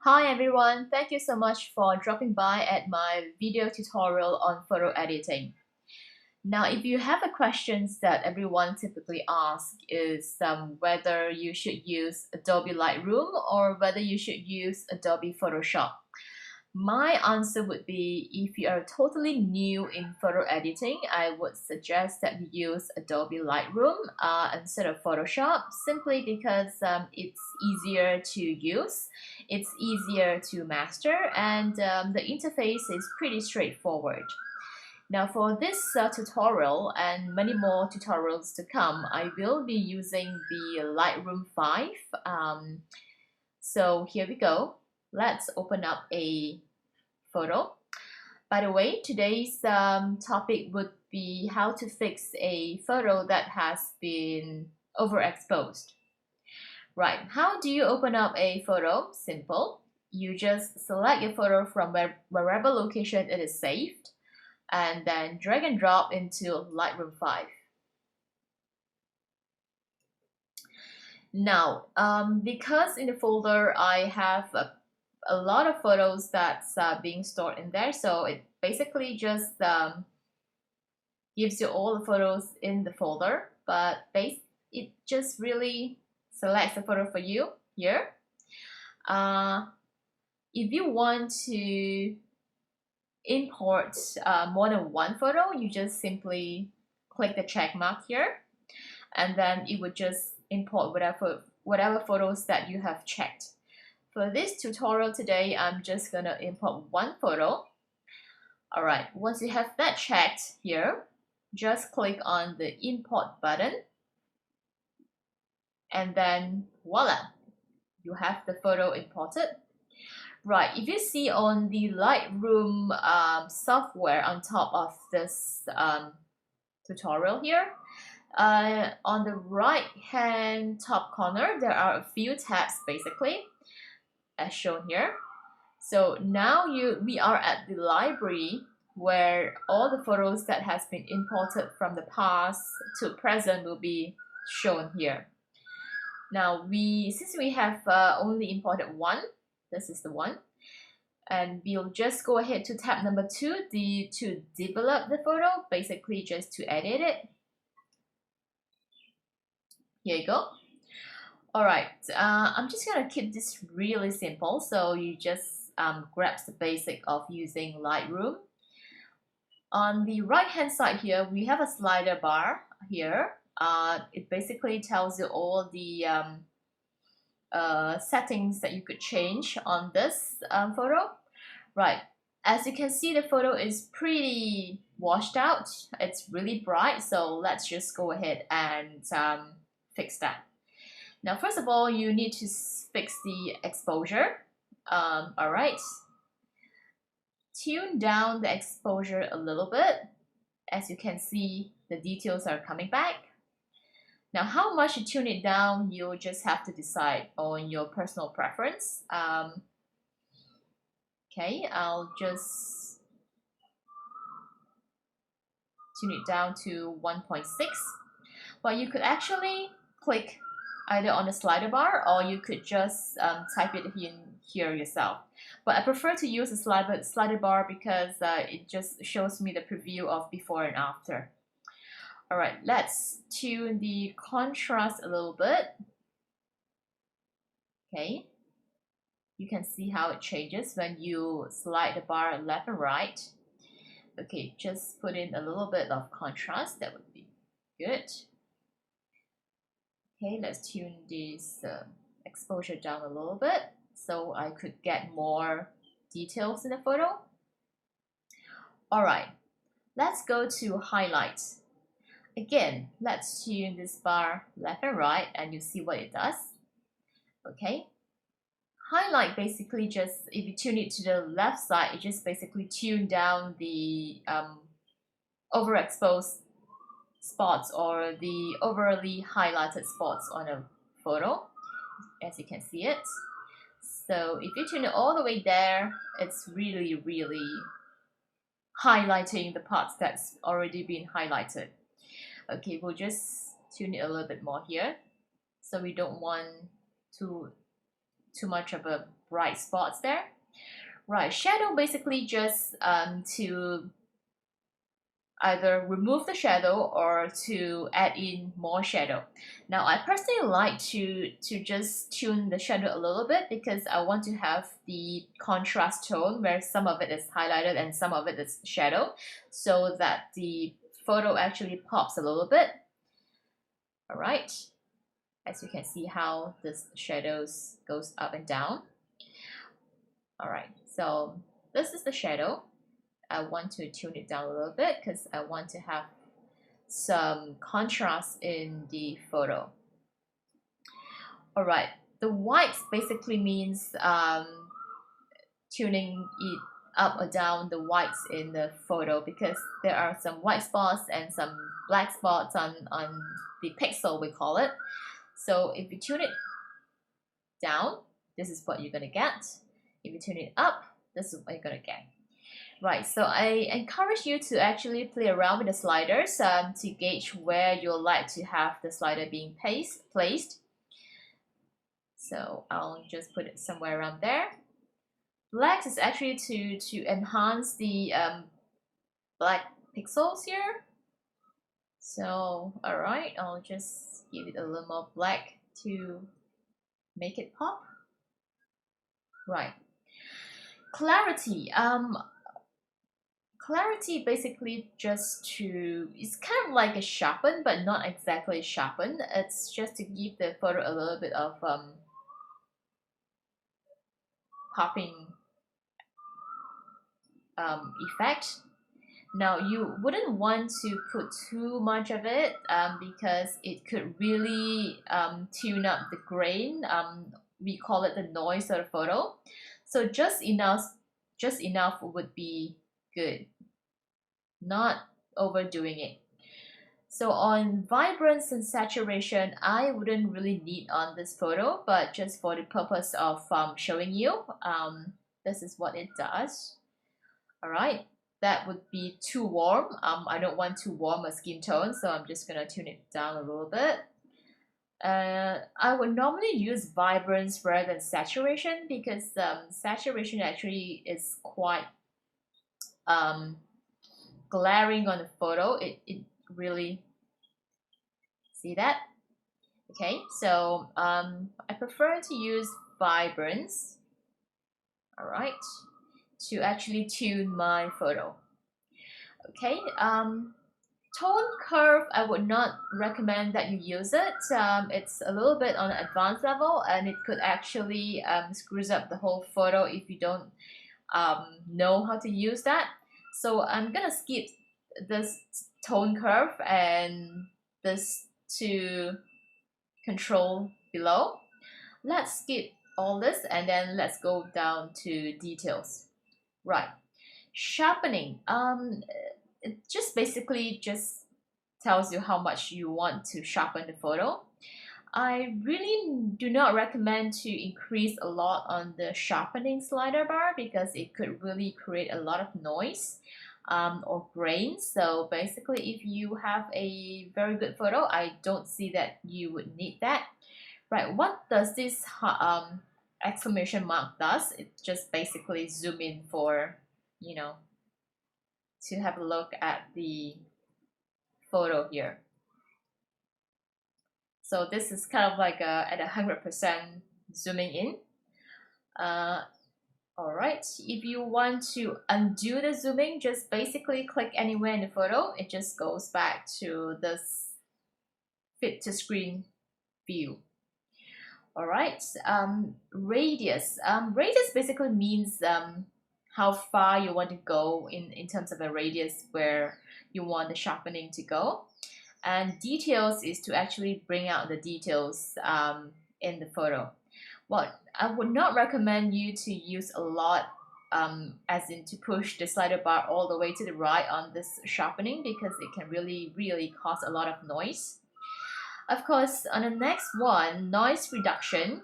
Hi everyone, thank you so much for dropping by at my video tutorial on photo editing. Now, if you have a questions that everyone typically asks is whether you should use Adobe Lightroom or whether you should use Adobe Photoshop. My answer would be if you are totally new in photo editing, I would suggest that you use Adobe Lightroom instead of Photoshop simply because it's easier to use, it's easier to master, and the interface is pretty straightforward. Now for this tutorial and many more tutorials to come, I will be using the Lightroom 5. So here we go. Let's open up a photo. By the way, today's topic would be how to fix a photo that has been overexposed. Right, how do you open up a photo? Simple. You just select your photo from wherever location it is saved and then drag and drop into Lightroom 5. Now, because in the folder I have a lot of photos that's being stored in there, so it basically just gives you all the photos in the folder, but it just really selects the photo for you here. If you want to import more than one photo, you just simply click the check mark here, and then it would just import whatever photos that you have checked. For this tutorial today, I'm just gonna import one photo. Alright, once you have that checked here, just click on the import button, and then voila, you have the photo imported. Right, if you see on the Lightroom software on top of this tutorial here, on the right hand top corner, there are a few tabs basically, as shown here. So now we are at the library where all the photos that has been imported from the past to present will be shown here. Now since we have only imported one, this is the one, and we'll just go ahead to tab number 2 to develop the photo, basically just to edit it. Here you go. Alright, I'm just gonna keep this really simple, so you just grab the basic of using Lightroom. On the right hand side here, we have a slider bar here. It basically tells you all the settings that you could change on this photo. Right, as you can see, the photo is pretty washed out. It's really bright, so let's just go ahead and fix that. Now, first of all, you need to fix the exposure. Alright, tune down the exposure a little bit. As you can see, the details are coming back. Now, how much to tune it down, you'll just have to decide on your personal preference. Okay, I'll just tune it down to 1.6. But you could actually click either on the slider bar or you could just type it in here yourself. But I prefer to use the slider bar because it just shows me the preview of before and after. Alright, let's tune the contrast a little bit. Okay, you can see how it changes when you slide the bar left and right. Okay, just put in a little bit of contrast, that would be good. Okay, let's tune this exposure down a little bit so I could get more details in the photo. Alright, let's go to highlights. Again, let's tune this bar left and right and you see what it does. Okay, highlight basically just, if you tune it to the left side, it just basically tune down the overexposed spots or the overly highlighted spots on a photo, as you can see it. So if you tune it all the way there, it's really highlighting the parts that's already been highlighted. Okay, we'll just tune it a little bit more here. So we don't want to too much of a bright spots there. Right, shadow basically just to either remove the shadow or to add in more shadow. Now I personally like to just tune the shadow a little bit because I want to have the contrast tone where some of it is highlighted and some of it is shadow, so that the photo actually pops a little bit. All right, as you can see how this shadows goes up and down. All right, so this is the shadow. I want to tune it down a little bit because I want to have some contrast in the photo. All right, the whites basically means tuning it up or down, the whites in the photo, because there are some white spots and some black spots on the pixel, we call it. So if you tune it down, this is what you're gonna get. If you tune it up, this is what you're gonna get. Right, so I encourage you to actually play around with the sliders to gauge where you'd like to have the slider being placed. So I'll just put it somewhere around there. Black is actually to enhance the black pixels here. So, alright, I'll just give it a little more black to make it pop. Right. Clarity. Clarity basically just to, it's kind of like a sharpen, but not exactly sharpen. It's just to give the photo a little bit of popping effect. Now you wouldn't want to put too much of it because it could really tune up the grain. We call it the noise of the photo. So just enough would be good, not overdoing it. So on vibrance and saturation, I wouldn't really need on this photo, but just for the purpose of showing you, this is what it does. All right, that would be too warm. I don't want too warm a skin tone, so I'm just gonna tune it down a little bit. I would normally use vibrance rather than saturation because saturation actually is quite glaring on the photo. It really, see that? Okay, so I prefer to use vibrance, all right, to actually tune my photo. Okay, tone curve, I would not recommend that you use it. It's a little bit on an advanced level and it could actually screws up the whole photo if you don't know how to use that. So I'm gonna skip this tone curve and this to control below. Let's skip all this and then let's go down to details. Right, sharpening. It just basically just tells you how much you want to sharpen the photo. I really do not recommend to increase a lot on the sharpening slider bar because it could really create a lot of noise or grain. So basically if you have a very good photo, I don't see that you would need that. Right, what does this exclamation mark does? It just basically zoom in for, you know, to have a look at the photo here. So this is kind of like at 100% zooming in. All right, if you want to undo the zooming, just basically click anywhere in the photo. It just goes back to this fit to screen view. All right, radius. Radius basically means how far you want to go in terms of a radius where you want the sharpening to go. And details is to actually bring out the details in the photo. Well, I would not recommend you to use a lot as in to push the slider bar all the way to the right on this sharpening because it can really cause a lot of noise. Of course, on the next one, noise reduction,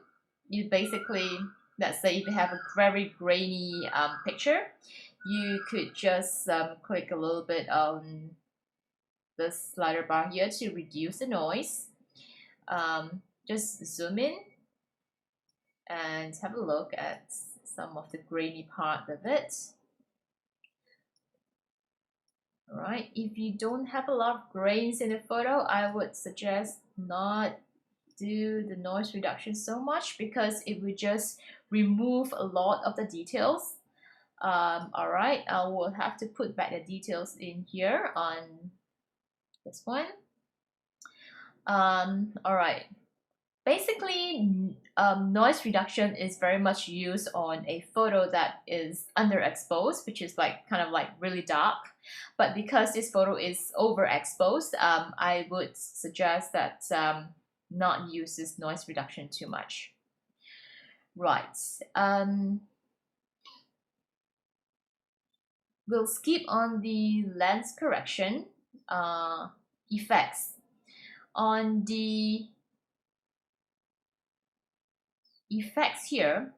you basically, let's say if you have a very grainy picture, you could just click a little bit on the slider bar here to reduce the noise. Just zoom in and have a look at some of the grainy part of it. Alright, if you don't have a lot of grains in the photo, I would suggest not do the noise reduction so much, because it will just remove a lot of the details. Alright, I will have to put back the details in here on this one. Alright, basically noise reduction is very much used on a photo that is underexposed, which is like kind of like really dark. But because this photo is overexposed, I would suggest that not use this noise reduction too much. Right. We'll skip on the lens correction effects. On the effects here,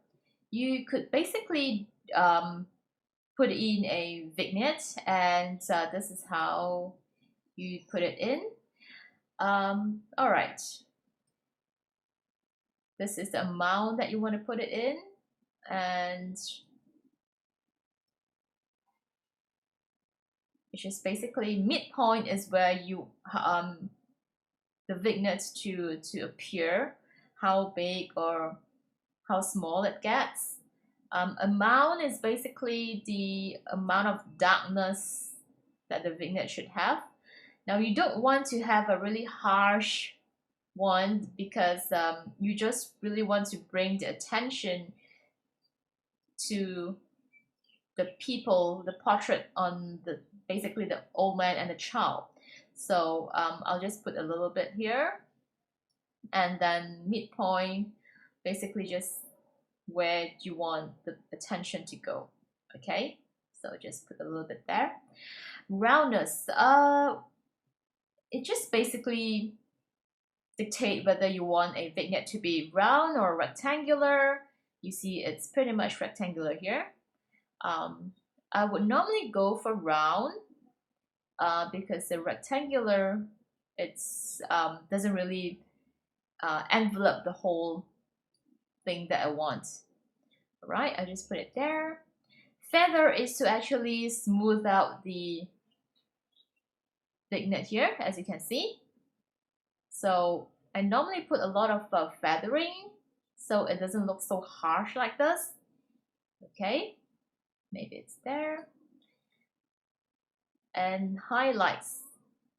you could basically put in a vignette, and this is how you put it in. Alright, this is the amount that you want to put it in, and which is basically midpoint is where you the vignette to appear, how big or how small it gets. Amount is basically the amount of darkness that the vignette should have. Now you don't want to have a really harsh one, because you just really want to bring the attention to the people, the portrait on the basically the old man and the child. So I'll just put a little bit here, and then midpoint, basically just where you want the attention to go. Okay, so just put a little bit there. Roundness, it just basically dictate whether you want a vignette to be round or rectangular. You see it's pretty much rectangular here. I would normally go for round because the rectangular, it's doesn't really envelope the whole thing that I want. Alright, I just put it there. Feather is to actually smooth out the vignette here, as you can see. So I normally put a lot of feathering so it doesn't look so harsh like this. Okay, maybe it's there. And highlights,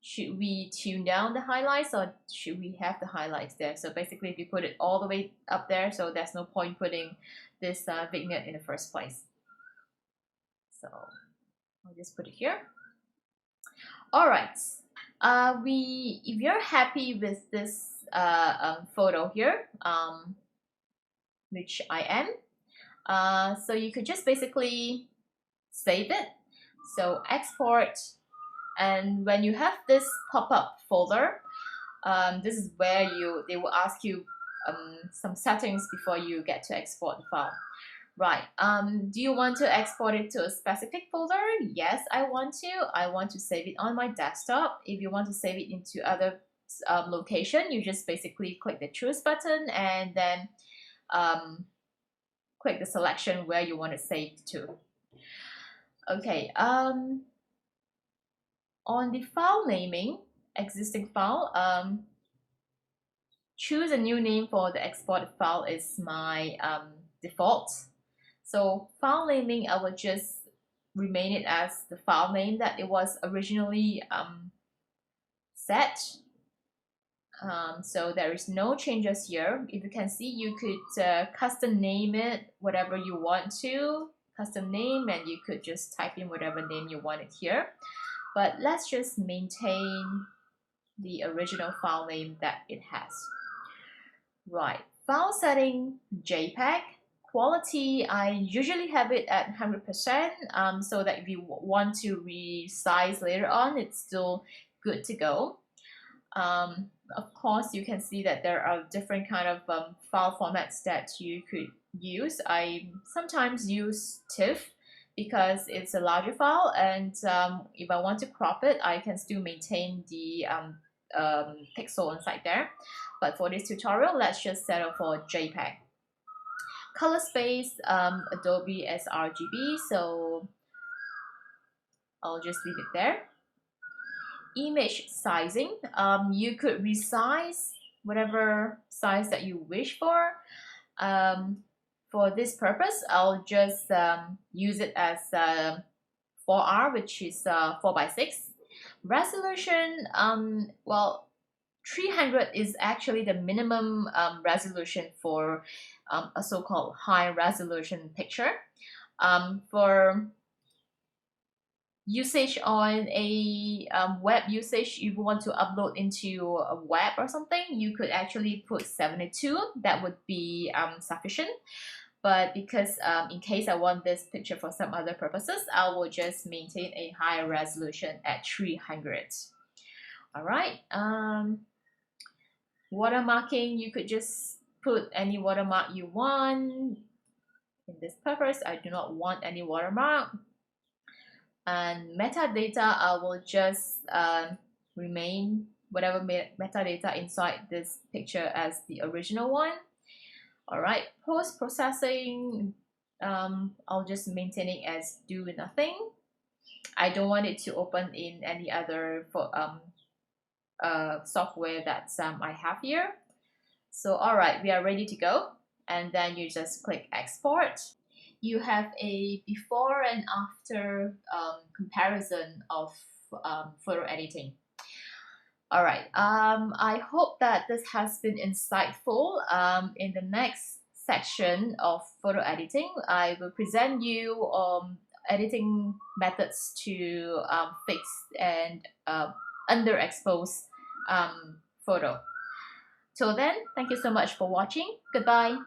should we tune down the highlights or should we have the highlights there? So basically if you put it all the way up there, so there's no point putting this vignette in the first place. So I'll just put it here. Alright, if you're happy with this photo here, which I am, so you could just basically save it. So export, and when you have this pop-up folder, this is where they will ask you some settings before you get to export the file. Right, do you want to export it to a specific folder? Yes, I want to. I want to save it on my desktop. If you want to save it into other location, you just basically click the choose button and then click the selection where you want to save to. Okay, on the file naming, existing file, choose a new name for the exported file is my default. So file naming, I will just remain it as the file name that it was originally set. So there is no changes here. If you can see, you could custom name it whatever you want to, custom name, and you could just type in whatever name you want it here. But let's just maintain the original file name that it has. Right, file setting, JPEG. Quality, I usually have it at 100%, so that if you want to resize later on, it's still good to go. Of course, you can see that there are different kind of file formats that you could use. I sometimes use TIFF because it's a larger file, and if I want to crop it, I can still maintain the pixel inside there. But for this tutorial, let's just settle for JPEG. Color space, Adobe sRGB, so I'll just leave it there. Image sizing, you could resize whatever size that you wish for. For this purpose, I'll just use it as 4R, which is 4:6. Resolution, well, 300 is actually the minimum resolution for a so-called high resolution picture. For usage on a web usage, if you want to upload into a web or something, you could actually put 72. That would be sufficient. But because in case I want this picture for some other purposes, I will just maintain a higher resolution at 300. All right. Watermarking, you could just put any watermark you want. In this purpose, I do not want any watermark. And metadata, I will just remain whatever metadata inside this picture as the original one. All right, post-processing, I'll just maintain it as do nothing. I don't want it to open in any other software that I have here. So all right, we are ready to go. And then you just click export. You have a before and after comparison of photo editing. All right, I hope that this has been insightful. In the next section of photo editing, I will present you editing methods to fix and underexpose photo. Till then, thank you so much for watching. Goodbye.